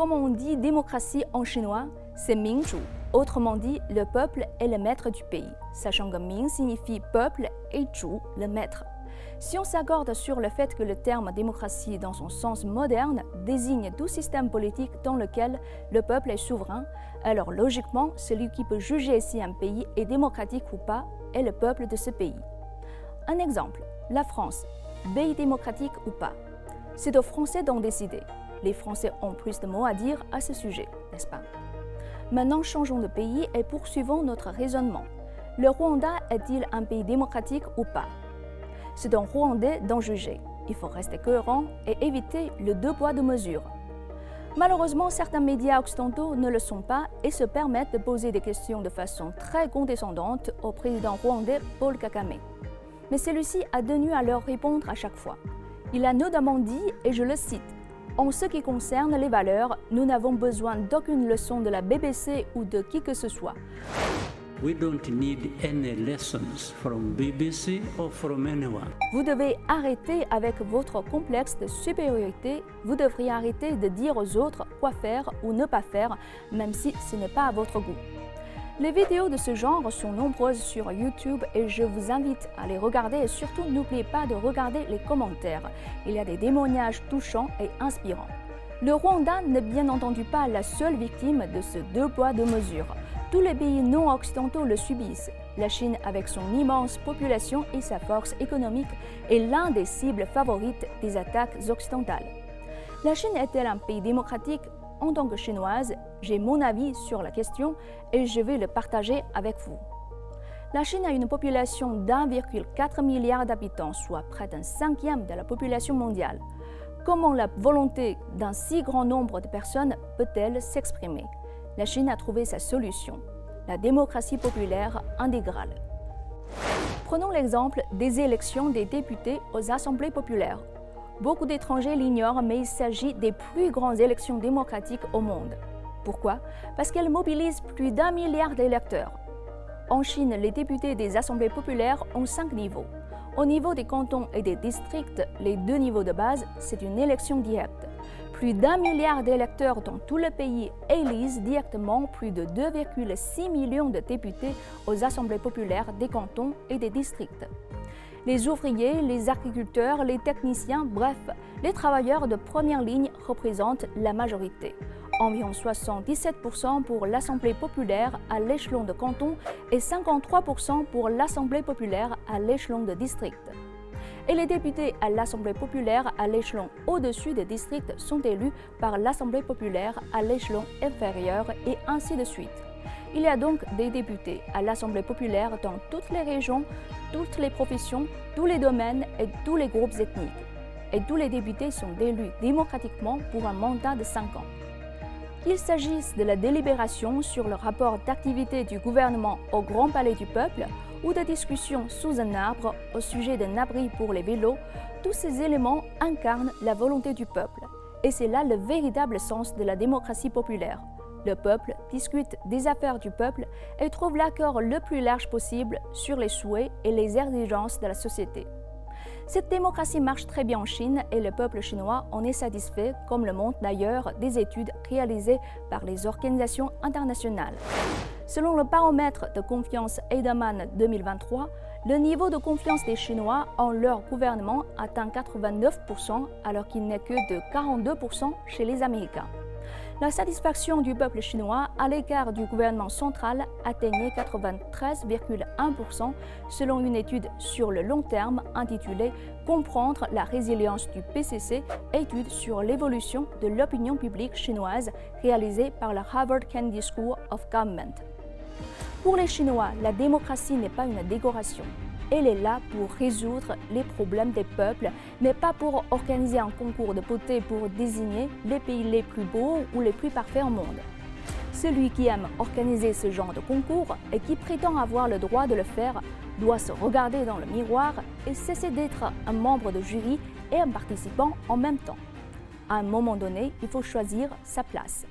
Comme on dit démocratie en chinois, c'est Mingzhu. Autrement dit, le peuple est le maître du pays, sachant que Ming signifie peuple et Zhu, le maître. Si on s'accorde sur le fait que le terme démocratie dans son sens moderne désigne tout système politique dans lequel le peuple est souverain, alors logiquement, celui qui peut juger si un pays est démocratique ou pas est le peuple de ce pays. Un exemple, la France, pays démocratique ou pas. C'est aux Français d'en décider. Les Français ont plus de mots à dire à ce sujet, n'est-ce pas? Maintenant, changeons de pays et poursuivons notre raisonnement. Le Rwanda est-il un pays démocratique ou pas? C'est aux Rwandais d'en juger. Il faut rester cohérent et éviter le deux poids deux mesures. Malheureusement, certains médias occidentaux ne le sont pas et se permettent de poser des questions de façon très condescendante au président rwandais Paul Kagame. Mais celui-ci a tenu à leur répondre à chaque fois. Il a notamment dit, et je le cite, « En ce qui concerne les valeurs, nous n'avons besoin d'aucune leçon de la BBC ou de qui que ce soit. » We don't need any lessons from BBC or from anyone. Vous devez arrêter avec votre complexe de supériorité. Vous devriez arrêter de dire aux autres quoi faire ou ne pas faire, même si ce n'est pas à votre goût. Les vidéos de ce genre sont nombreuses sur YouTube et je vous invite à les regarder et surtout n'oubliez pas de regarder les commentaires. Il y a des témoignages touchants et inspirants. Le Rwanda n'est bien entendu pas la seule victime de ce deux poids deux mesures. Tous les pays non occidentaux le subissent. La Chine, avec son immense population et sa force économique, est l'un des cibles favorites des attaques occidentales. La Chine est-elle un pays démocratique? En tant que chinoise, j'ai mon avis sur la question et je vais le partager avec vous. La Chine a une population d'1,4 milliard d'habitants, soit près d'un cinquième de la population mondiale. Comment la volonté d'un si grand nombre de personnes peut-elle s'exprimer? La Chine a trouvé sa solution, la démocratie populaire intégrale. Prenons l'exemple des élections des députés aux assemblées populaires. Beaucoup d'étrangers l'ignorent, mais il s'agit des plus grandes élections démocratiques au monde. Pourquoi? Parce qu'elles mobilisent plus d'1 milliard d'électeurs. En Chine, les députés des assemblées populaires ont 5 niveaux. Au niveau des cantons et des districts, les 2 niveaux de base, c'est une élection directe. Plus d'1 milliard d'électeurs dans tout le pays élisent directement plus de 2,6 millions de députés aux assemblées populaires des cantons et des districts. Les ouvriers, les agriculteurs, les techniciens, bref, les travailleurs de première ligne représentent la majorité. Environ 77% pour l'Assemblée populaire à l'échelon de canton et 53% pour l'Assemblée populaire à l'échelon de district. Et les députés à l'Assemblée populaire à l'échelon au-dessus des districts sont élus par l'Assemblée populaire à l'échelon inférieur et ainsi de suite. Il y a donc des députés à l'Assemblée populaire dans toutes les régions, toutes les professions, tous les domaines et tous les groupes ethniques. Et tous les députés sont élus démocratiquement pour un mandat de 5 ans. Qu'il s'agisse de la délibération sur le rapport d'activité du gouvernement au Grand Palais du Peuple ou de discussions sous un arbre au sujet d'un abri pour les vélos, tous ces éléments incarnent la volonté du peuple. Et c'est là le véritable sens de la démocratie populaire. Le peuple discute des affaires du peuple et trouve l'accord le plus large possible sur les souhaits et les exigences de la société. Cette démocratie marche très bien en Chine et le peuple chinois en est satisfait, comme le montrent d'ailleurs des études réalisées par les organisations internationales. Selon le baromètre de confiance Edelman 2023, le niveau de confiance des Chinois en leur gouvernement atteint 89%, alors qu'il n'est que de 42% chez les Américains. La satisfaction du peuple chinois à l'égard du gouvernement central atteignait 93,1% selon une étude sur le long terme intitulée « Comprendre la résilience du PCC, étude sur l'évolution de l'opinion publique chinoise » réalisée par la Harvard Kennedy School of Government. Pour les Chinois, la démocratie n'est pas une décoration. Elle est là pour résoudre les problèmes des peuples, mais pas pour organiser un concours de beauté pour désigner les pays les plus beaux ou les plus parfaits au monde. Celui qui aime organiser ce genre de concours et qui prétend avoir le droit de le faire doit se regarder dans le miroir et cesser d'être un membre de jury et un participant en même temps. À un moment donné, il faut choisir sa place.